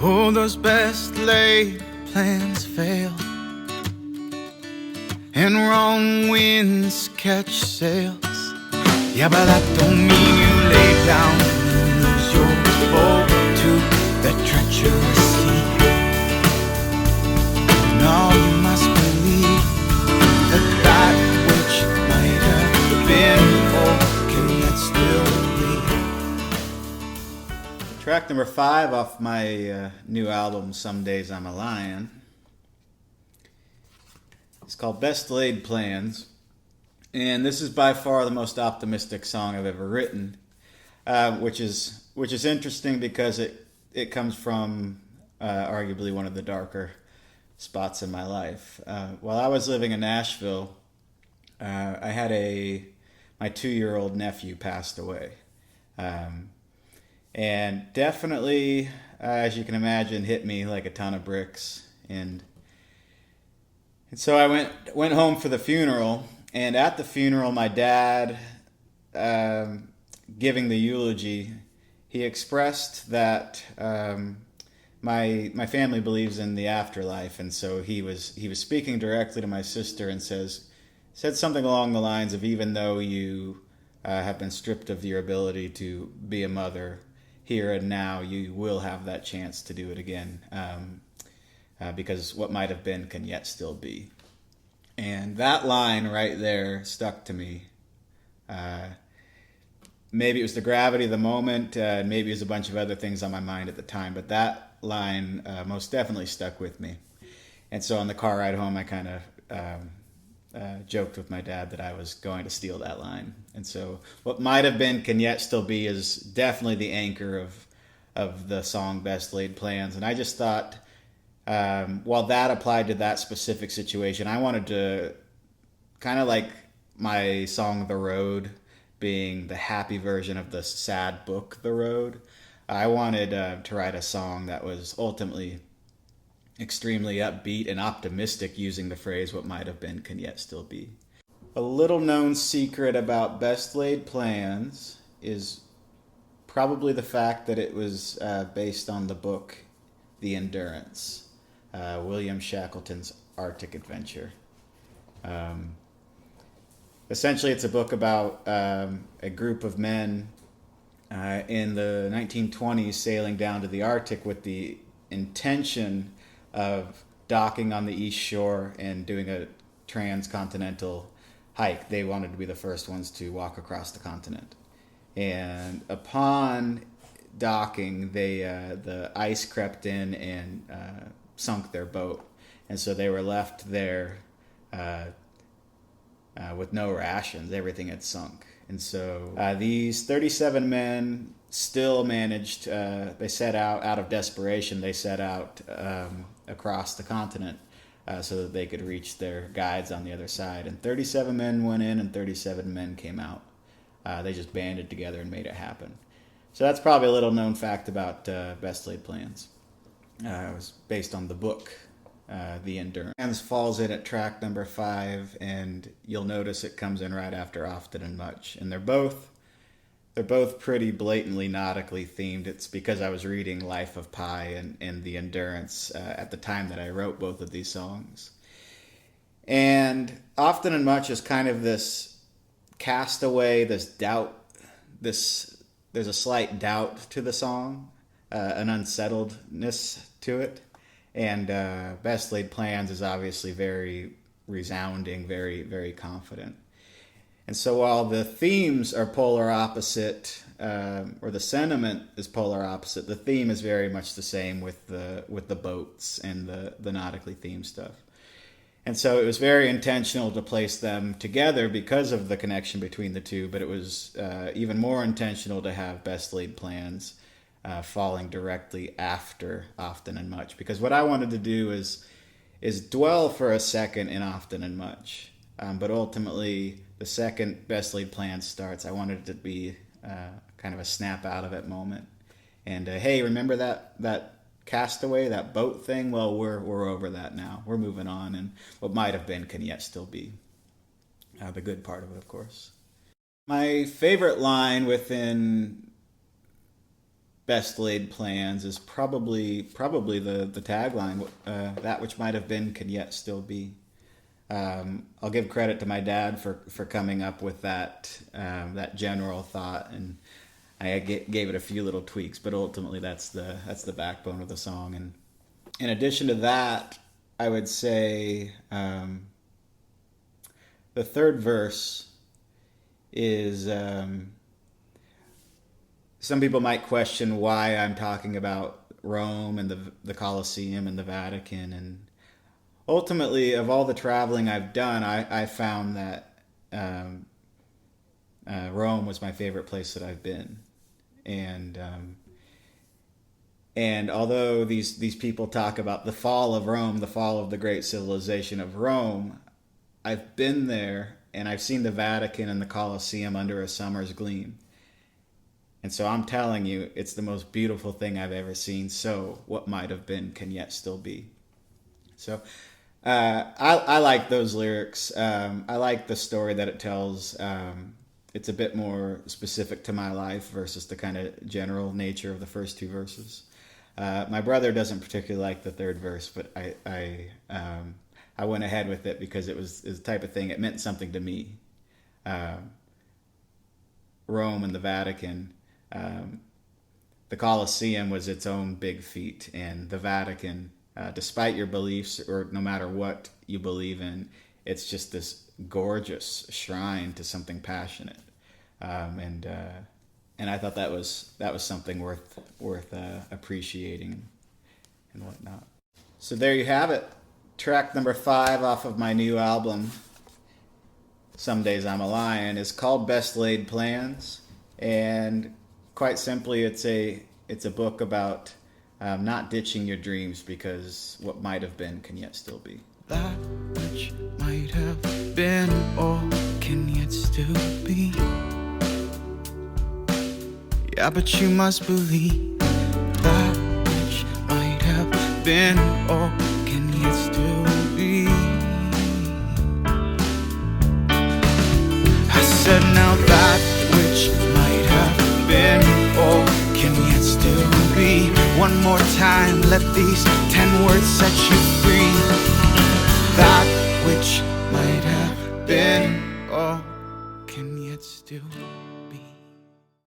Oh, those best laid plans fail, and wrong winds catch sails. Yeah, but that don't mean you lay down and lose your boat to that treacherous sea. No, you must believe that that which might have been or can yet still be. Track number 5 off my new album, Some Days I'm a Lion. It's called Best Laid Plans. And this is by far the most optimistic song I've ever written, which is interesting because it comes from arguably one of the darker spots in my life. While I was living in Nashville, I had my 2-year-old nephew passed away, and definitely, as you can imagine, hit me like a ton of bricks. And so I went home for the funeral. And at the funeral, my dad, giving the eulogy, he expressed that my family believes in the afterlife, and so he was speaking directly to my sister and said something along the lines of, even though you have been stripped of your ability to be a mother, here and now you will have that chance to do it again, because what might have been can yet still be. And that line right there stuck to me. Maybe it was the gravity of the moment, maybe it was a bunch of other things on my mind at the time, but that line most definitely stuck with me. And so on the car ride home, I kind of joked with my dad that I was going to steal that line. And so what might have been can yet still be is definitely the anchor of the song Best Laid Plans. And I just thought, while that applied to that specific situation, I wanted to, kind of like my song The Road being the happy version of the sad book The Road, I wanted to write a song that was ultimately extremely upbeat and optimistic, using the phrase what might have been can yet still be. A little known secret about Best Laid Plans is probably the fact that it was based on the book The Endurance, William Shackleton's Arctic adventure. Essentially, it's a book about a group of men in the 1920s sailing down to the Arctic with the intention of docking on the East Shore and doing a transcontinental hike. They wanted to be the first ones to walk across the continent. And upon docking, the ice crept in and sunk their boat, and so they were left there with no rations. Everything had sunk, and so these 37 men still managed. They set out of desperation. They set out across the continent so that they could reach their guides on the other side. And 37 men went in, and 37 men came out. They just banded together and made it happen. So that's probably a little known fact about Best Laid Plans. It was based on the book, The Endurance. And this falls in at track number 5, and you'll notice it comes in right after Often and Much. And they're both pretty blatantly nautically themed. It's because I was reading Life of Pi and The Endurance at the time that I wrote both of these songs. And Often and Much is kind of this castaway, this doubt, there's a slight doubt to the song, an unsettledness to it. And Best Laid Plans is obviously very resounding, very, very confident. And so while the themes are polar opposite, or the sentiment is polar opposite, the theme is very much the same with the boats and the nautically themed stuff. And so it was very intentional to place them together because of the connection between the two, but it was even more intentional to have Best Laid Plans falling directly after Often and Much. Because what I wanted to do is dwell for a second in Often and Much. But ultimately, the second Best Laid Plans starts, I wanted it to be kind of a snap out of it moment. And hey, remember that castaway, that boat thing? Well, we're over that now. We're moving on, and what might have been can yet still be. The good part of it, of course. My favorite line within best laid plans is probably the tagline. That which might have been can yet still be. I'll give credit to my dad for coming up with that general thought, and I gave it a few little tweaks, but ultimately that's the backbone of the song. And in addition to that, I would say the third verse is. Some people might question why I'm talking about Rome and the Colosseum and the Vatican. And ultimately, of all the traveling I've done, I found that Rome was my favorite place that I've been. And although these people talk about the fall of Rome, the fall of the great civilization of Rome, I've been there and I've seen the Vatican and the Colosseum under a summer's gleam. And so I'm telling you, it's the most beautiful thing I've ever seen. So what might have been can yet still be. So I like those lyrics. I like the story that it tells. It's a bit more specific to my life versus the kind of general nature of the first two verses. My brother doesn't particularly like the third verse, but I went ahead with it because it was the type of thing. It meant something to me. Rome and the Vatican. The Colosseum was its own big feat, and the Vatican, despite your beliefs or no matter what you believe in, it's just this gorgeous shrine to something passionate, and I thought that was something worth appreciating and whatnot. So there you have it, track number 5 off of my new album. Some Days I'm a Lion is called Best Laid Plans, and quite simply, it's a book about not ditching your dreams because what might have been can yet still be. That which might have been or can yet still be. Yeah, but you must believe that which might have been or can yet still be. I said now that which might have been or can yet still be. One more time, let these 10 words set you free. That which might have been or can yet still be.